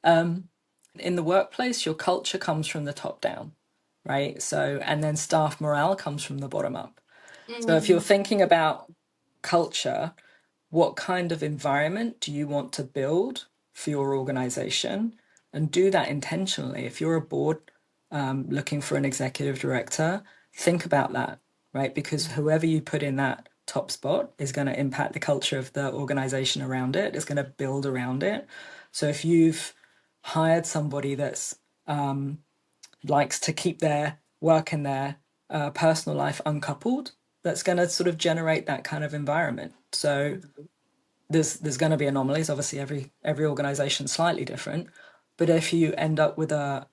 In the workplace, your culture comes from the top down, right? So, and then staff morale comes from the bottom up. So if you're Mm. thinking about culture, what kind of environment do you want to build for your organization, and do that intentionally? If you're a board looking for an executive director, think about that, right? Because whoever you put in that top spot is going to impact the culture of the organization around it, it's going to build around it. So if you've hired somebody that's likes to keep their work and their personal life uncoupled, that's going to sort of generate that kind of environment. So there's going to be anomalies. Obviously, every organization is slightly different, but if you end up with a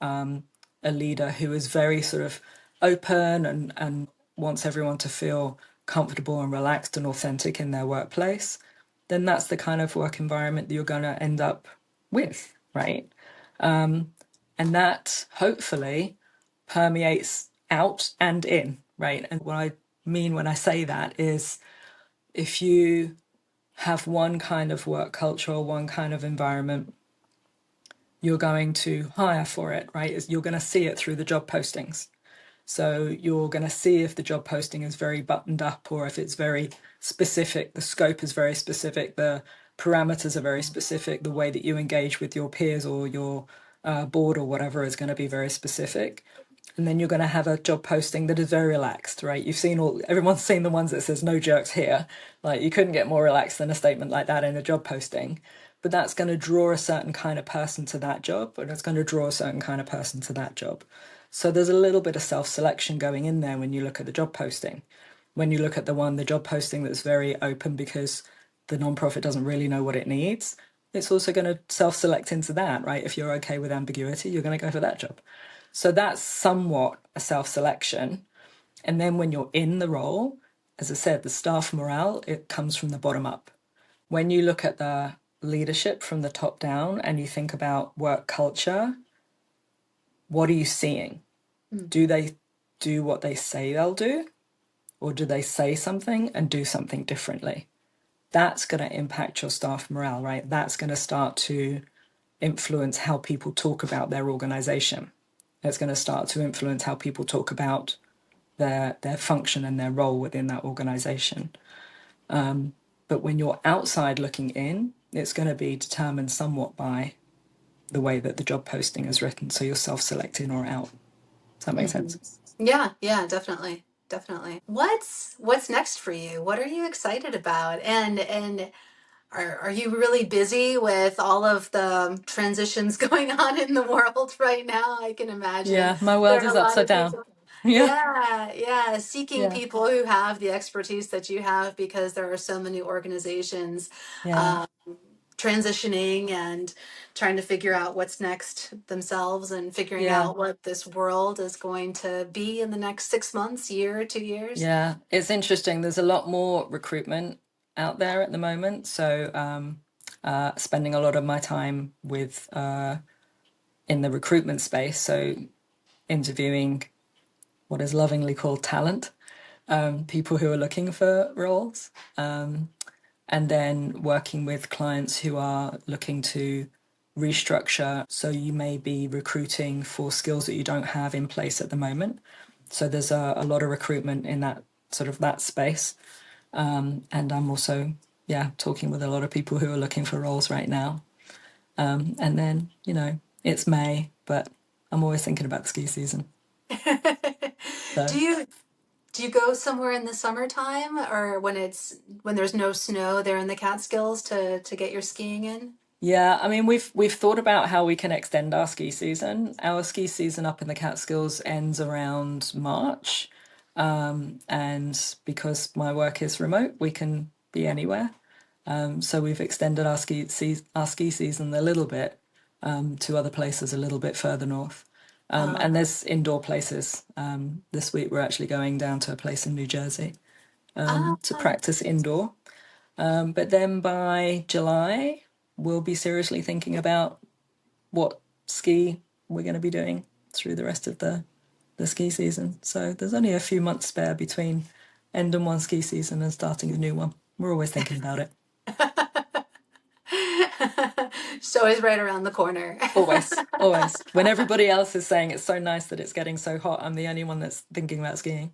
leader who is very sort of open and wants everyone to feel comfortable and relaxed and authentic in their workplace, then that's the kind of work environment that you're going to end up with, right? And that hopefully permeates out and in, right? And what I mean when I say that is, if you have one kind of work culture or one kind of environment, you're going to hire for it, right? You're going to see it through the job postings. So you're going to see if the job posting is very buttoned up, or if it's very specific, the scope is very specific, the parameters are very specific, the way that you engage with your peers or your board or whatever is going to be very specific. And then you're going to have a job posting that is very relaxed, right? Everyone's seen the ones that says no jerks here. Like, you couldn't get more relaxed than a statement like that in a job posting. But that's going to draw a certain kind of person to that job, and it's going to draw a certain kind of person to that job. So there's a little bit of self-selection going in there when you look at the job posting. When you look at the job posting that's very open because the nonprofit doesn't really know what it needs, it's also going to self-select into that, right? If you're okay with ambiguity, you're going to go for that job. So that's somewhat a self-selection. And then when you're in the role, as I said, the staff morale, it comes from the bottom up. When you look at the leadership from the top down and you think about work culture, what are you seeing? Do they do what they say they'll do? Or do they say something and do something differently? That's going to impact your staff morale, right? That's going to start to influence how people talk about their organization. It's going to start to influence how people talk about their function and their role within that organization. But when you're outside looking in, it's going to be determined somewhat by the way that the job posting is written. So you're self-selecting or out. Does that make Hmm. sense? Yeah, yeah, definitely. Definitely. What's next for you? What are you excited about? And are you really busy with all of the transitions going on in the world right now? I can imagine Yeah, my there world are is a lot upside of down. people. Yeah, Yeah, yeah, seeking yeah, people who have the expertise that you have, because there are so many organizations yeah, uh, transitioning and trying to figure out what's next themselves, and figuring yeah, out what this world is going to be in the next 6 months, year, 2 years. yeah. It's interesting. There's a lot more recruitment out there at the moment. So, spending a lot of my time with in the recruitment space. So, interviewing what is lovingly called talent, people who are looking for roles, and then working with clients who are looking to restructure. So you may be recruiting for skills that you don't have in place at the moment. So there's a lot of recruitment in that sort of that space. And I'm also, yeah, talking with a lot of people who are looking for roles right now. And then, it's May, but I'm always thinking about the ski season. Do So you do you go somewhere in the summertime, or when there's no snow there in the Catskills to get your skiing in? Yeah, I mean we've thought about how we can extend our ski season. Our ski season up in the Catskills ends around March. And because my work is remote, we can be anywhere. So we've extended our ski season a little bit to other places a little bit further north. And there's indoor places. This week we're actually going down to a place in New Jersey to practice indoor. But then by July, we'll be seriously thinking about what ski we're going to be doing through the rest of the ski season. So there's only a few months spare between ending one ski season and starting a new one. We're always thinking about it. So it's right around the corner. Always, always. When everybody else is saying it's so nice that it's getting so hot, I'm the only one that's thinking about skiing.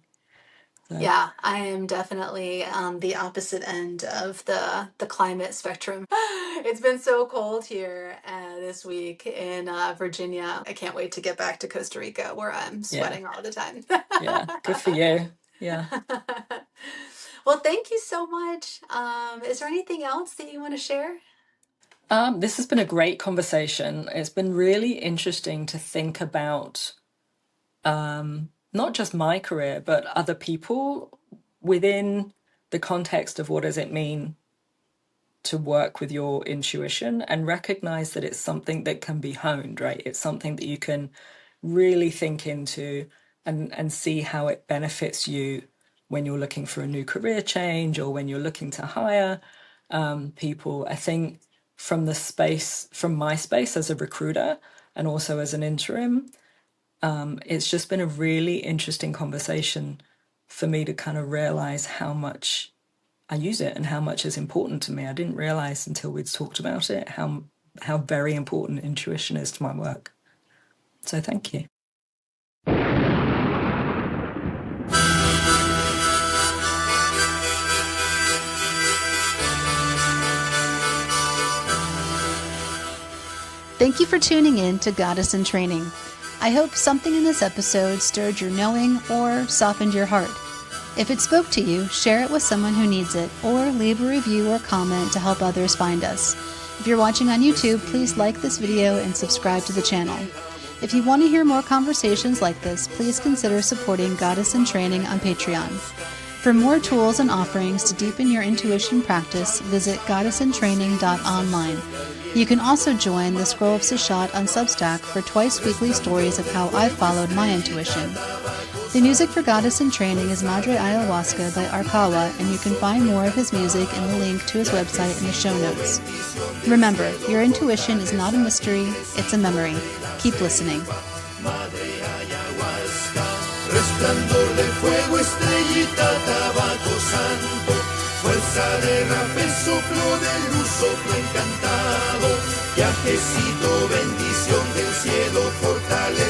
So. Yeah, I am definitely on the opposite end of the climate spectrum. It's been so cold here this week in Virginia. I can't wait to get back to Costa Rica where I'm sweating all the time. Yeah, good for you. Yeah. Well, thank you so much. Is there anything else that you want to share? This has been a great conversation. It's been really interesting to think about not just my career, but other people within the context of what does it mean to work with your intuition and recognize that it's something that can be honed, right? It's something that you can really think into and see how it benefits you when you're looking for a new career change or when you're looking to hire people. I think from my space as a recruiter and also as an interim, it's just been a really interesting conversation for me to kind of realize how much I use it and how much is important to me. I didn't realize until we'd talked about it how very important intuition is to my work. So thank you. Thank you for tuning in to Goddess in Training. I hope something in this episode stirred your knowing or softened your heart. If it spoke to you, share it with someone who needs it, or leave a review or comment to help others find us. If you're watching on YouTube, please like this video and subscribe to the channel. If you want to hear more conversations like this, please consider supporting Goddess in Training on Patreon. For more tools and offerings to deepen your intuition practice, visit goddessintraining.online. You can also join the Scroll of Sashat on Substack for twice-weekly stories of how I followed my intuition. The music for Goddess in Training is Madre Ayahuasca by Arkawa, and you can find more of his music in the link to his website in the show notes. Remember, your intuition is not a mystery, it's a memory. Keep listening. Resplandor del fuego, estrellita, tabaco santo, fuerza de rapel, soplo de luz, soplo encantado, viajecito, bendición del cielo, fortaleza.